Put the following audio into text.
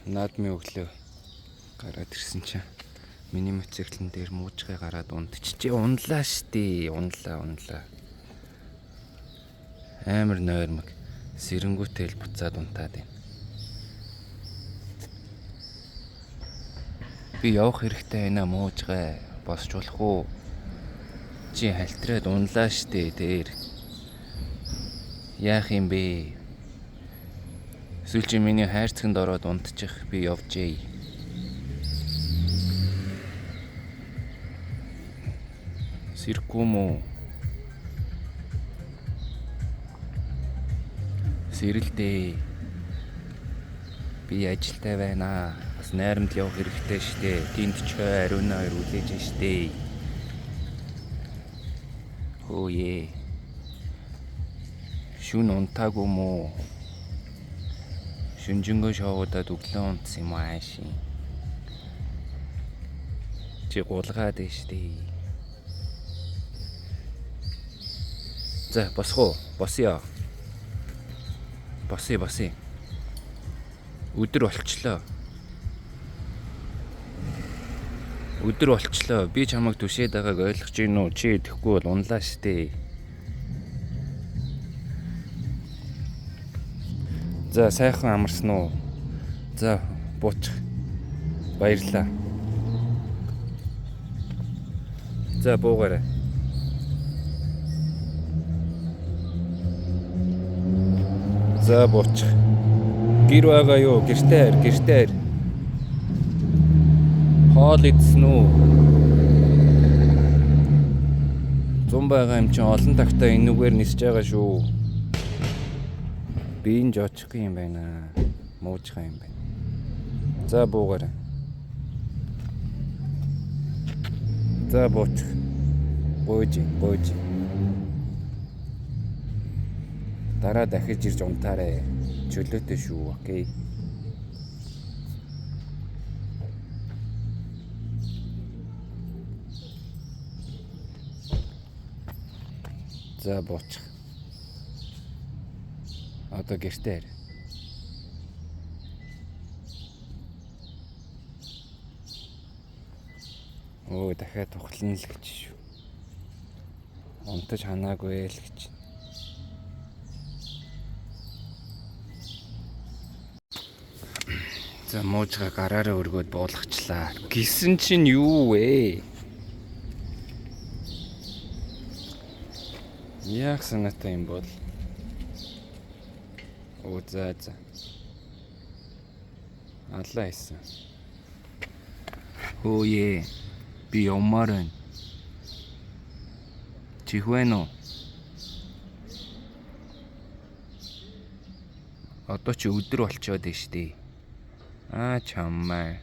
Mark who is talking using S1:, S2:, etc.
S1: Наадмын өглөө гараад ирсэн чинь миний мотоциклэн дээр муужгаа гараад унтчихжээ. Унлаа штий. Унлаа. Амар нойрмог. Сэрэнгүүтэл буцаад унтаад байна. Би явах хэрэгтэй байна муужгаа. Босч болох уу? Чи халтраад унлаа штий дээр. Яах юм бэ? Эсвэл чи миний хайрцагт ороод унтчих би явжээ. Сэрхгүй мүү? Сэрэлдээ. Би ажилтай байна. Бас найрамд явах хэрэгтэй штэ. Тэнд ч ариун хоёр үлээж штэ. Хөөе. Шүн унтаагүй мүү? Шүнжэнгөө шоудаад өглөө унтсан юм ааши. Чи гулгаад штэ. За босхоо. Босъё. Босъё. Өдөр болчлоо. Би чамайг түшээд байгааг ойлгож гин үү? Чи идэхгүй бол унлаа штэ. За сайхан амарсан уу? За буучих. Баярлаа. За буугаарай. За буучих. Гэр байгаа юу? Гэртээр. Хоол идсэн үү? Зун байгаа юм чинь олон тагтаа энүүгээр нисэж байгаа шүү. Би энэ жоочих юм байна. Муужгаа юм байна. За буугаарай. За буучих. Бууж. Дараа дахиж ирж унтаарай. Чөлөөтэй шүү, окей. За буучих. Одоо гэртээр. Өө дахиад тухлана л гэж шүү. Унтаж ханаагүй л гэж. За муужгаа гараараа өргөөд буулгачлаа. Гисэн чинь юу вэ? Яах санаатай юм бол? Оо за. Аллаа хийсэн. Хөөе. Би явмаар байна. Чи хүэн үү? Одоо чи өдөр болчоод штий. Чамаа.